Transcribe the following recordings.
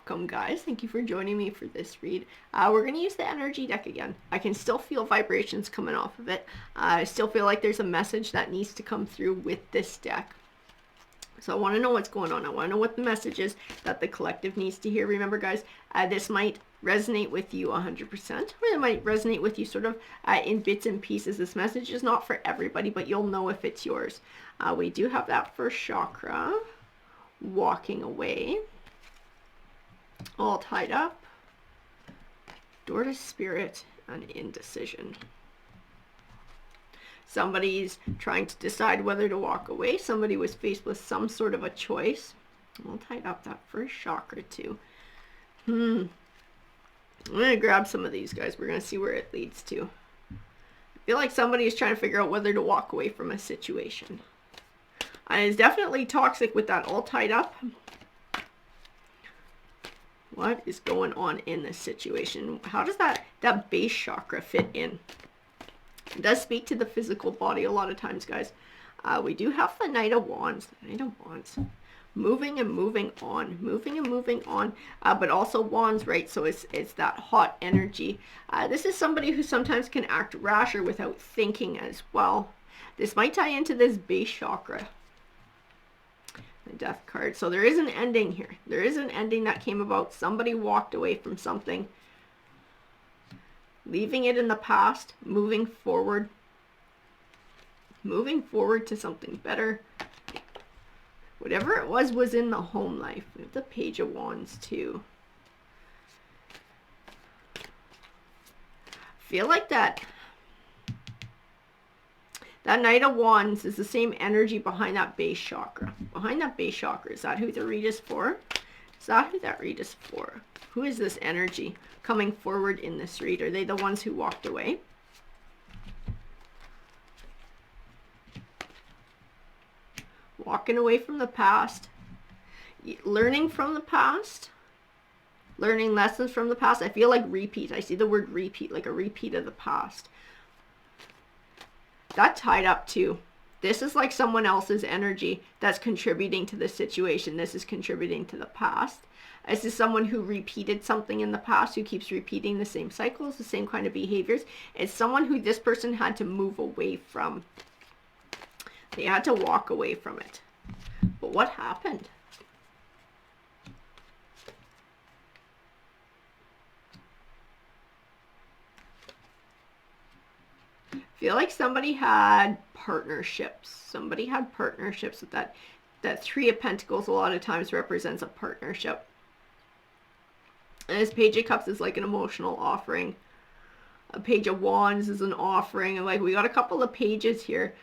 Welcome, guys. Thank you for joining me for this read. We're going to use the energy deck again. I can still feel vibrations coming off of it. I still feel like there's a message that needs to come through with this deck. So I want to know what's going on. I want to know what the message is that the collective needs to hear. Remember, guys, this might resonate with you 100%, or it might resonate with you sort of in bits and pieces. This message is not for everybody, but you'll know if it's yours. We do have that first chakra, walking away, all tied up, door to spirit, and indecision. Somebody's trying to decide whether to walk away. Somebody was faced with some sort of a choice. All tied up, that first chakra too. I'm going to grab some of these, guys. We're going to see where it leads to. I feel like somebody is trying to figure out whether to walk away from a situation. And it's definitely toxic with that all tied up. What is going on in this situation? How does that base chakra fit in? It does speak to the physical body a lot of times, guys. We do have the Knight of Wands. The Knight of Wands. Moving and moving on. Moving and moving on. But also wands, right? So it's that hot energy. This is somebody who sometimes can act rash or without thinking as well. This might tie into this base chakra. The Death card. So there is an ending here. There is an ending that came about. Somebody walked away from something. Leaving it in the past. Moving forward. Moving forward to something better. Whatever it was in the home life. We have the Page of Wands too. Feel like that Knight of Wands is the same energy behind that base chakra. Behind that base chakra. Is that who the read is for? Is that who that read is for? Who is this energy coming forward in this read? Are they the ones who walked away? Walking away from the past. Learning from the past. Learning lessons from the past. I feel like repeat. I see the word repeat, like a repeat of the past. That tied up too. This is like someone else's energy that's contributing to the situation. This is contributing to the past. This is someone who repeated something in the past, who keeps repeating the same cycles, the same kind of behaviors. It's someone who this person had to move away from. They had to walk away from it. But what happened? Feel like somebody had partnerships. Somebody had partnerships with that. That Three of Pentacles a lot of times represents a partnership. And this Page of Cups is like an emotional offering. A Page of Wands is an offering. And like we got a couple of pages here.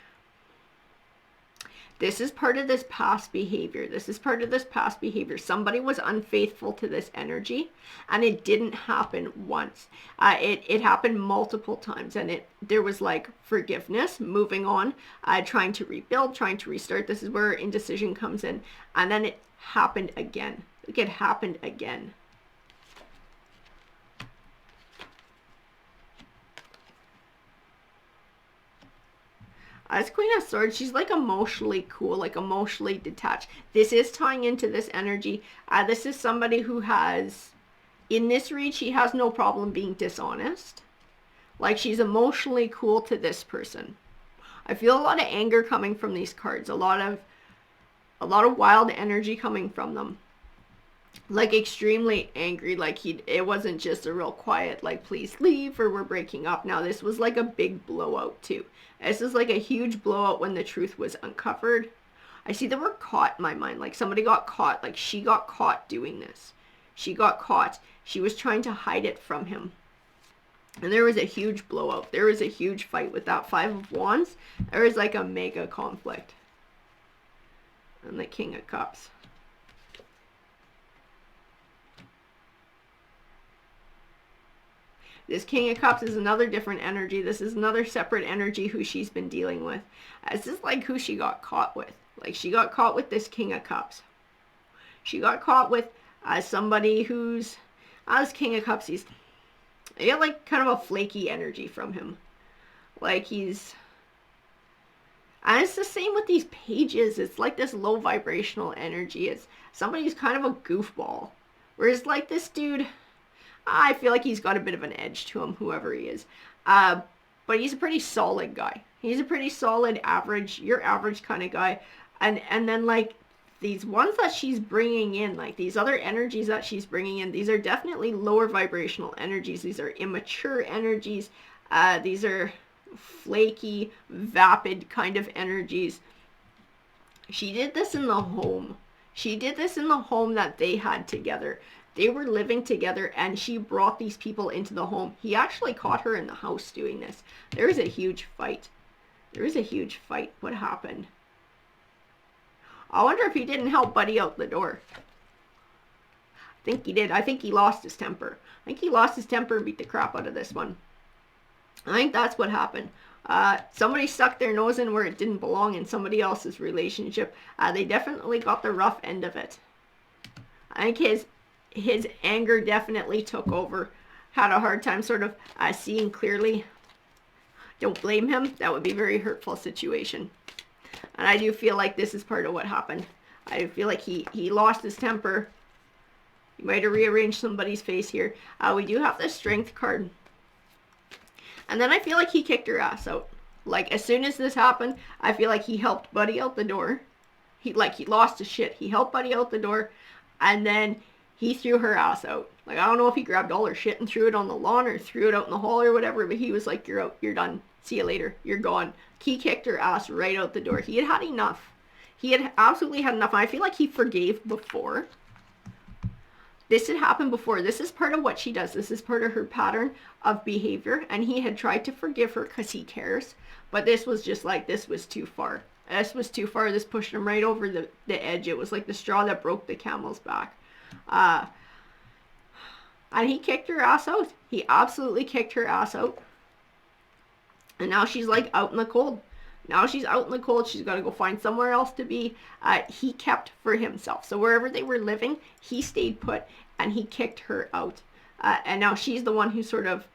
This is part of this past behavior. This is part of this past behavior. Somebody was unfaithful to this energy, and it didn't happen once. It happened multiple times, and there was like forgiveness, moving on, trying to rebuild, trying to restart. This is where indecision comes in, and then it happened again. Like it happened again. As Queen of Swords, she's like emotionally cool, like emotionally detached. This is tying into this energy. This is somebody who has, in this read, she has no problem being dishonest. Like she's emotionally cool to this person. I feel a lot of anger coming from these cards. A lot of wild energy coming from them. Like extremely angry, like it wasn't just a real quiet, like please leave or we're breaking up. Now this was like a big blowout too. This is like a huge blowout when the truth was uncovered. I see the word caught in my mind, like somebody got caught, like she got caught doing this. She got caught. She was trying to hide it from him. And there was a huge blowout. There was a huge fight with that Five of Wands. There was like a mega conflict. And the King of Cups. This King of Cups is another different energy. This is another separate energy who she's been dealing with. This is like who she got caught with. Like she got caught with this King of Cups. She got caught with somebody who's, as King of Cups, he's got like kind of a flaky energy from him. Like he's, and it's the same with these pages. It's like this low vibrational energy. It's somebody who's kind of a goofball. Whereas like this dude, I feel like he's got a bit of an edge to him, whoever he is. But he's a pretty solid guy. He's a pretty solid average, your average kind of guy. And then like these ones that she's bringing in, like these other energies that she's bringing in, these are definitely lower vibrational energies. These are immature energies. These are flaky, vapid kind of energies. She did this in the home. She did this in the home that they had together. They were living together and she brought these people into the home. He actually caught her in the house doing this. There was a huge fight. There was a huge fight. What happened? I wonder if he didn't help Buddy out the door. I think he did. I think he lost his temper. I think he lost his temper and beat the crap out of this one. I think that's what happened. Somebody stuck their nose in where it didn't belong in somebody else's relationship. They definitely got the rough end of it. I think his anger definitely took over. Had a hard time sort of seeing clearly. Don't blame him. That would be a very hurtful situation. And I do feel like this is part of what happened. I feel like he lost his temper. He might have rearranged somebody's face here. We do have the Strength card. And then I feel like he kicked her ass out. Like, as soon as this happened, I feel like he helped Buddy out the door. He lost his shit. He helped Buddy out the door. And then he threw her ass out. Like, I don't know if he grabbed all her shit and threw it on the lawn or threw it out in the hall or whatever, but he was like, you're out. You're done. See you later. You're gone. He kicked her ass right out the door. He had had enough. He had absolutely had enough. I feel like he forgave before. This had happened before. This is part of what she does. This is part of her pattern of behavior. And he had tried to forgive her because he cares. But this was just like, this was too far. This was too far. This pushed him right over the edge. It was like the straw that broke the camel's back. And he kicked her ass out. He absolutely kicked her ass out. And now she's like out in the cold. Now she's out in the cold. She's got to go find somewhere else to be. He kept for himself. So wherever they were living, he stayed put and he kicked her out. And now she's the one who sort of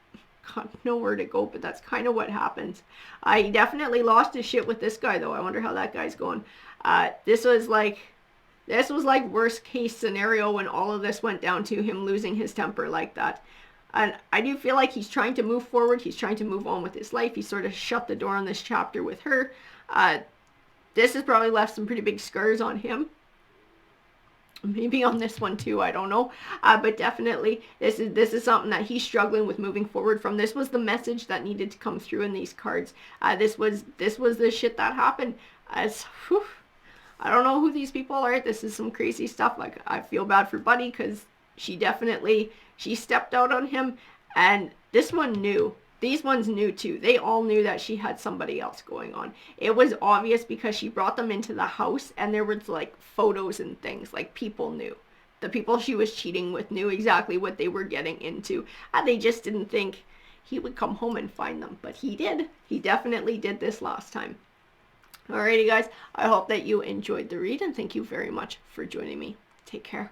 got nowhere to go, but that's kind of what happens. He definitely lost his shit with this guy though. I wonder how that guy's going. This was like worst case scenario when all of this went down to him losing his temper like that. And I do feel like he's trying to move forward. He's trying to move on with his life. He sort of shut the door on this chapter with her. This has probably left some pretty big scars on him. Maybe on this one too, I don't know. But definitely, this is something that he's struggling with moving forward from. This was the message that needed to come through in these cards. This was the shit that happened. I don't know who these people are. This is some crazy stuff. Like, I feel bad for Buddy because she stepped out on him, and this one knew. These ones knew too. They all knew that she had somebody else going on. It was obvious because she brought them into the house and there was like photos and things. Like, people knew. The people she was cheating with knew exactly what they were getting into. And they just didn't think he would come home and find them. But he did. He definitely did this last time. Alrighty guys, I hope that you enjoyed the read and thank you very much for joining me. Take care.